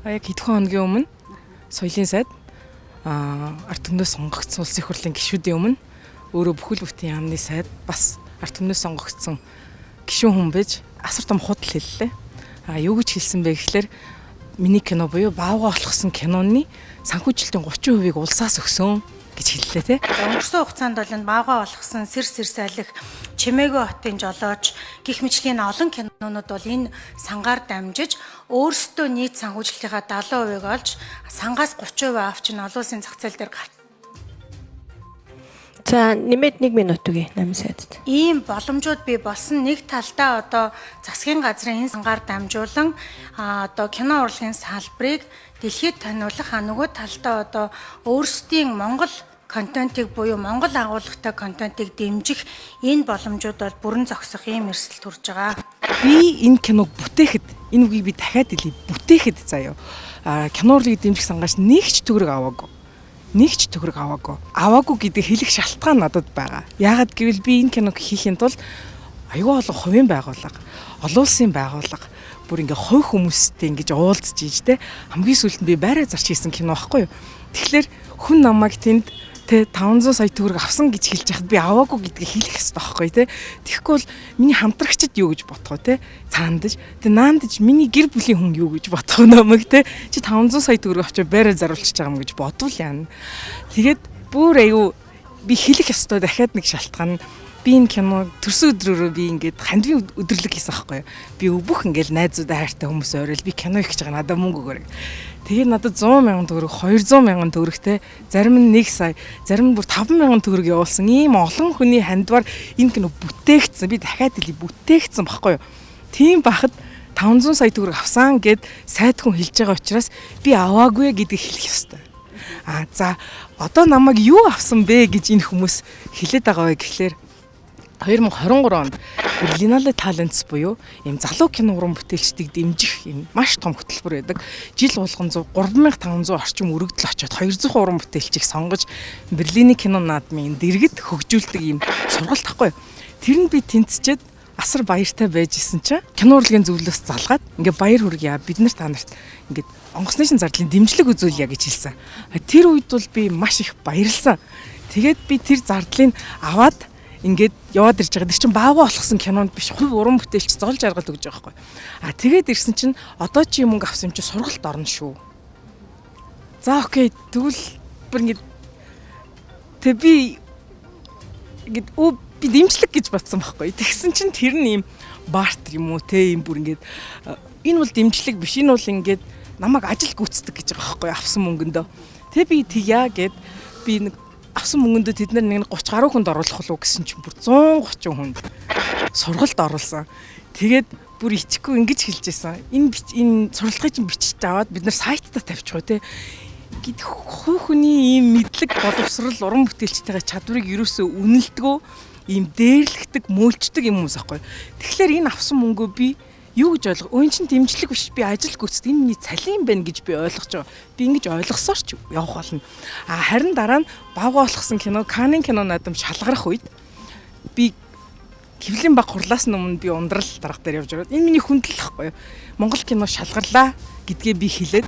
Яг хэдхэн хоногийн өмнө соёлын сайд ард түмнээс сонгогдсон улсын их хурлын гишүүдийн өмнө өөрөө бүхэл бүтэн яамны сайд бас ард түмнээс сонгогдсон гишүүн хүн байж асар том худал хэллээ. Юу гэж хэлсэн бэ гэхээр миний кино буюу баавга олгосон киноны санхүүжилтийн 30%-ийг улсаас өгсөн гэж хэллээ те. Өнгөрсөн хугацаанд бол энэ баавга олгосон Сэр Сэрсайлих, Чимээгүй хотын жолооч гих мэтлийн олон кинонууд бол энэ сангаар дамжиж өөрсдөө нийт санхүүжилтийнхаа 70%-ийг олж сангаас 30% авч нь олон улсын зах зээл дээр гарт. За нэмээд 1 минут үгүй 8 сайдд. Ийм боломжууд бий болсон. Нэг талдаа одоо засгийн газрын энэ сангаар дамжуулан одоо кино урлагийн салбарыг дэлхийд таниулах, нөгөө талдаа одоо өөрсдийн Монгол контентыг буюу Монгол агуулгатай контентыг дэмжих энэ боломжууд бол бүрэн зогсох ийм эрсдэл төрж байгаа. Би энэ киног бүтээхэд энэ үгийг би дахиад хэлье. Бүтээхэд заяа. Кино урлагийг дэмжих сангаас нэг ч төгрөг аваагүй. Аваагүй гэдэг хэлэх шалтгаан надад байгаа. Яагаад гэвэл би энэ киног хийхийн тулд аюул олон хувийн байгууллага, олон улсын байгууллага бүр ингээ хувь хүмүүстэй ингэж уулзж ийж те хамгийн сүүлд нь би байраа зарч хийсэн кино байхгүй юу. Тэгэхээр хүн намайг тэнд тэ 500 сая төгрөг авсан гэж хэлж яхад би аваагүй гэдгийг хэлэх хэрэгтэй байхгүй те. Тэгэхгүй бол миний хамтрагчид юу гэж бодох вэ те? Цаандаж. Тэ наандаж миний гэр бүлийн хүн юу гэж бодох намайг те. Чи 500 сая төгрөг авчаа байраа заруулчих байгаа юм гэж бодвол яана. Тэгээд бүр аюу би хэлэх ёстой дахиад нэг шалтгаан нь би энэ кино төрсөн өдрөөрөө би ингээд хандвийн өдөрлөг хийсэн байхгүй юу. Би өбөх ингээд найзуудаа хайртай хүмүүс ойрол би кино их гэж байгаа надад мөнгө өгөөрэй. Тэгээд надад 100,000 төгрөг, 200,000 төгрөгтэй, зарим нь 1 сая, зарим нь бүр 5,000 төгрөг явуулсан ийм олон хүний хандвар энэ кино бүтээгдсэн. Би дахиад хэлье бүтээгдсэн байхгүй юу. Тийм бахад 500 сая төгрөг авсан гэд сайд хүн хэлж байгаа учраас би аваагүй гэдгийг хэлэх ёстой. За одоо намайг юу авсан бэ гэж энэ хүмүүс хэлээд байгаа вэ гэхлээр 2023 онд Berlinale Talents буюу ийм залуу кино уран бүтээлчдийг дэмжих ийм маш том хөтөлбөр байдаг. Жил болгон 3500 орчим өргөдөл очоод 200 уран бүтээлчийг сонгож Берлиний кино наадмын дэргэд хөгжүүлдэг ийм сургалт тахгүй. Тэр нь би тэнцчихэд асар баяртай байж исэн чинь кино урлагийн зөвлөлөөс залгаад ингээ баяр хүргье бид нар та нарт ингээ онгоцны шин зардлын дэмжлэг үзүүлье гэж хэлсэн. Тэр үед бол би маш их баярлсан. Тэгээд би тэр зардлыг аваад ингээд яваад ирж байгаа. Тэр чинь баавга олгосон кинонд биш хувь уран бүтээлч зол жаргал өгж байгаа байхгүй. Тэгээд ирсэн чинь одоо чи мөнгө авсан юм чи сургалт орно шүү. За окей тэгвэл бүр ингээд тэг би ингээд би дэмжлэг гэж батсан байхгүй. Тэгсэн чинь тэр нь юм бартер юм уу те юм бүр ингээд энэ бол дэмжлэг биш. Энэ бол ингээд намайг ажил гүйцэтгэх гэж байгаа байхгүй авсан мөнгөндөө. Тэг би тэгья гэд би нэг авсан мөнгөндөө тэд нар нэг 30 гаруй хүнд оруулах болов гэсэн чинь бүр 130 хүнд сургалт оруулсан. Тэгээд бүр ичихгүй ингэж хэлж байсан. Энэ сургалтыг чинь бичиж аваад бид нар сайтаа тавьчих уу те. Гэт хувь хүний ийм мэдлэг боловсрал уран бүтээлчтэйгээ чадварыг юусоо үнэлдэгөө ийм дээрлэгдэг, мөөлчдөг юм уус ахгүй. Тэгэхээр энэ авсан мөнгөө би юу гэж ойлгох? Өн чин дэмжлэг биш би ажил гүйцэд энэ миний цалин байна гэж би ойлгож байгаа. Би ингэж ойлгосоор ч явах болно. Харин дараа нь баавга олгосон кино, Каннын кино наадам шалгарах үед би Хэвлэлийн баг хурлаас өмнө би ундрал дарга дээр явж байгаа. Энэ миний хүндэл гэхгүй юу? Монгол кино шалгарлаа гэдгээ би хэлээд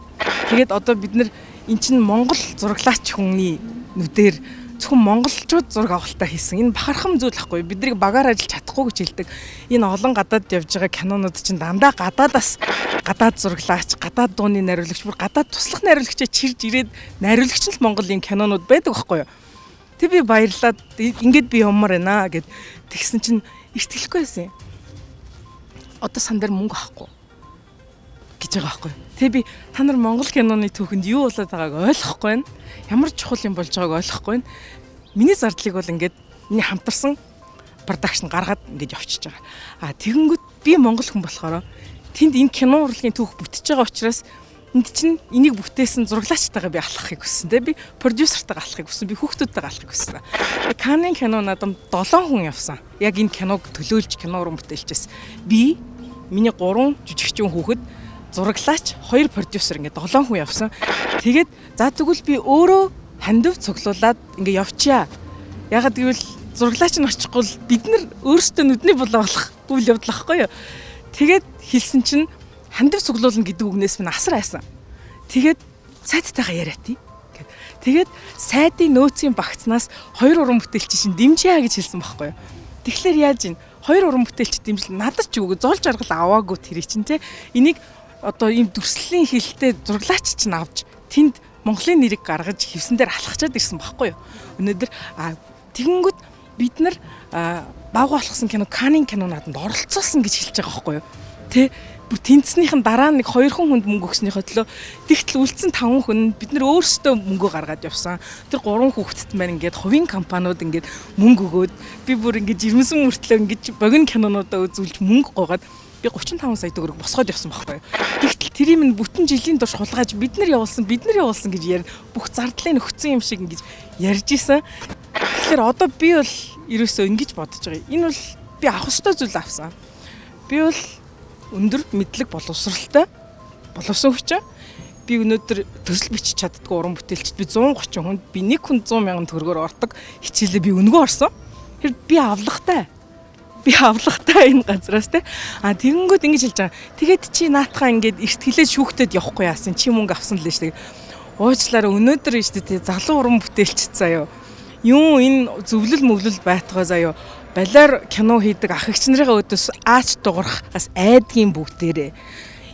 тэгээд одоо бид нар эн чин Монгол зураглаач хүний нүдээр зөвхөн монголчууд зураг авалтаа хийсэн. Энэ бахархам зүйл ахгүй. Биднийг багаар ажиллаж чадахгүй гэж хэлдэг. Энэ олон гадаад явж байгаа кинонууд чинь дандаа гадаадаас гадаад зураглаач, гадаад дууны найруулагч, бүр гадаад туслах найруулагчаа чирж ирээд найруулагч нь л Монголын кинонууд байдаг байхгүй юу? Тэг би баярлаад ингээд би юмар байна гэд тэгсэн чинь итгэлгүй байсан. Одоо сан дээр мөнгө авахгүй гэж байгаа байхгүй. Тэг би та нар Монгол киноны түүхэнд юу болоод байгааг ойлгохгүй байна. Ямар чухал юм болж байгааг ойлгохгүй байна. Миний зардлыг бол ингээд миний хамтарсан продакшн гаргаад ингээд явчихж байгаа. Тэгэнгүүт би монгол хүн болохоор тэнд энэ кино урлагийн түүх бүтэж байгаа учраас энд чинь энийг бүтээсэн зураглаачтайгаа би алхахыг хүссэн. Тэ би продюсертайгаа алхахыг хүссэн. Би хүүхдүүдтэйгээ алхахыг хүссэн. Каннын кино наадам 7 хүн явсан. Яг энэ киног төлөөлж кино уран бүтээлчээс би миний 3 жижигчүүн хүүхэд зураглаач 2 продюсер ингээд 7 хүн явсан. Тэгээд за тэгвэл би өөрөө хандив цуглуулад ингээд явчаа. Ягаад гэвэл зураглаач нь очихгүй бид нар өөрсдөө нүдний булаа болох үйл явдал ахгүй юу. Тэгээд хэлсэн чинь хандив цуглуулна гэдэг үгнээс минь асар айсан. Тэгээд сайдтайгаа яриатий. Тэгээд сайдын нөөцийн багцнаас 2 уран бүтээлч шин дэмжиа гэж хэлсэн байхгүй юу. Тэгэхээр яаж ийн 2 уран бүтээлч дэмжил надад ч үгүй зул жаргал аваагүй тэрий чинь те. Энийг одоо ийм дүрслэлийн хилтэй зурлаач чинь авч тэнд Монголын нэрийг гаргаж хевсэн дээр алхачаад ирсэн байхгүй юу. Өнөөдөр тэгэнгүүт бид нар баг болохсон кино Каннын кинонуудад оролцуулсан гэж хэлж байгаа байхгүй юу. Тэ бүр тэнцснийхэн дараа нэг 2 хүнд мөнгө өгснийхөө төлөө тэгтэл үлдсэн 5 хүн бид нар өөрсдөө мөнгө гаргаад явсан. Тэр 3 хүүхэдт маань ингээд хувийн компаниуд ингээд мөнгө өгөөд би бүр ингээд жирэмсэн мөртлөө ингээд богино кинонуудаа үзүүлж мөнгө гоогаад би 35 сая төгрөг босгоод явсан байхгүй юу. Тэгтэл тэрийг минь бүтэн жилийн турш хулгайж бид нар явуулсан гэж ярь бүх зардлыг нөхцөн юм шиг ингэж ярьж исэн. Тэгэхээр одоо би бол ерөөсөө ингэж бодож байгаа. Энэ бол би авах ёстой зүйл авсан. Би бол өндөр мэдлэг боловсралтай боловсон хүч. Би өнөөдөр төсөл бичиж чаддгүй уран бүтээлчд би 130 хүнд би нэг хүн 100 мянган төгрөгөөр ордог хичээлээ би өнгөө орсон. Тэр би авлагатай. Би авлагатай энэ газраас те. Тэгэнгүүт ингэж хэлж байгаа. Тэгээд чи наатахаа ингээд эрт хилээд шүүхтэд явахгүй яасан. Чи мөнгө авсан л шүү дээ. Уучлаарай өнөөдөр шүү дээ те залуу уран бүтээлч заяа. Юу энэ зөвлөл мөвлөл байтугай заяа. Балиар кино хийдэг ах эгч нарыгаа өдөөс аач дуурахаас айдгийн бүгдээрээ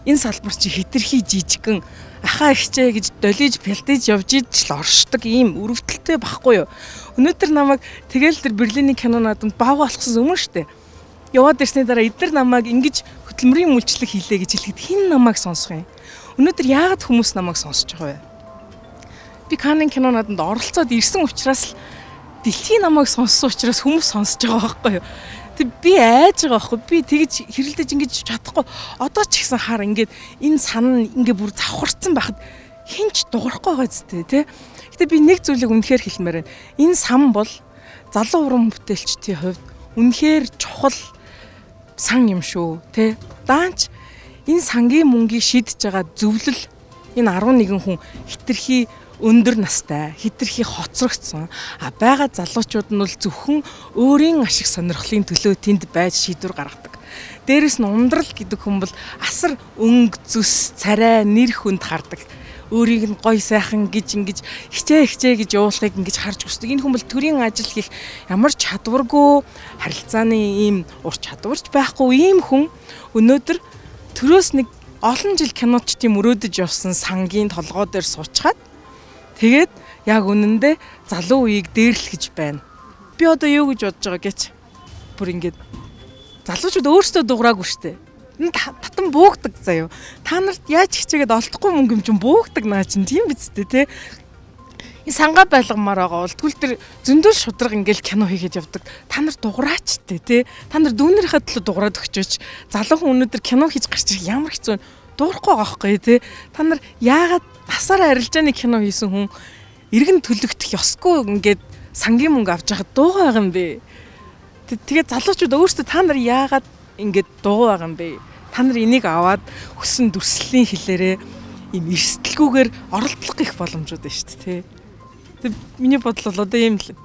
энэ салбар чи хитрхи жижигэн ахаа ихчээ гэж долиж бэлдэж явж идэл оршдог ийм өрөвдөлттэй байхгүй юу. Өнөөдөр намайг тэгэл тэр Берлиний кинонуудад баг болохсон өмнө штэ. Яваад ирсний дараа эдгээр намайг ингэж хөтөлмөрийн үйлчлэг хийлээ гэж хэлэхэд хэн намайг сонсох юм. Өнөөдөр яагаад хүмүүс намайг сонсож байгаа вэ? Би Каннын кинонуудад оролцоод ирсэн учраас дэлхийн намайг сонссон учраас хүмүүс сонсож байгаа байхгүй юу. Тэг би айж байгаа байхгүй. Би тэгж хэрэлдэж ингэж чадахгүй. Одоо ч ихсэн хар ингээд энэ сан ингээ бүр завхарцсан байхад хинч дуурахгүй байгаа зү тэ. Гэтэ би нэг зүйлийг үнэхээр хэлмээр байна. Энэ сан бол залуу уран бүтээлчдийн хувьд үнэхээр чухал сан юм шүү тэ. Даанч энэ сангийн мөнгийг шийдэж байгаа зөвлөл энэ 11 хүн хитрхи өндөр настай, хитрхи хоцрогдсон. Бага залуучууд нь бол зөвхөн өөрийн ашиг сонирхлын төлөө тэнд байж шийдвэр гаргадаг. Дээрэс нь ундрал гэдэг хүн бол асар өнгө, зүс, царай, нэр хүнд хардаг. Өөрийг нь гоё сайхан гэж хичээ гэж явуулахыг ингэж харж хүсдэг. Энэ хүн бол төрийн ажил хийх ямар чадваргүй, харилцааны ийм ур чадварч байхгүй ийм хүн өнөөдөр төрөөс нэг олон жил киночдын мөрөөдөж явсан сангийн толгой дээр суучгаад тэгээд яг үнэндээ залуу үеийг дээрлэхэж байна. Би одоо юу гэж бодож байгаа гэж бүр ингээд залуучууд өөрсдөө дуураагүй штэ. Энэ татан буугдаг заяа. Та нарт яаж хичээгээд олдохгүй мөнгө юм чин буугдаг наа чин тийм биз дээ те. Энэ сангаа байлгамаар байгаа бол тэгвэл тэр зөндөл шудраг ингээл кино хийгээд явдаг. Та нар дуураач те. Та нар дүүнэрийнхээ төлөө дуурайд өгчөөч. Залуу хүн өнөөдөр кино хийж гарч ирэх ямар хэцүү дуурахгүй байгаа байхгүй те. Та нар яагаад насаараа арилжааны кино хийсэн хүн иргэн төлөгдөх ёсгүй ингээд сангийн мөнгө авч яхад дуугаа байгаа юм бэ. Тэгээд залуучууд өөрсдөө та нар яагаад ингээд дуу байгаа юм бэ? Та нар энийг аваад хүссэн дүрслэлийн хэлээрээ ийм эрсдэлгүйгээр оролдлого их боломжууд байна шүү дээ. Тэг миний бодол бол одоо ийм л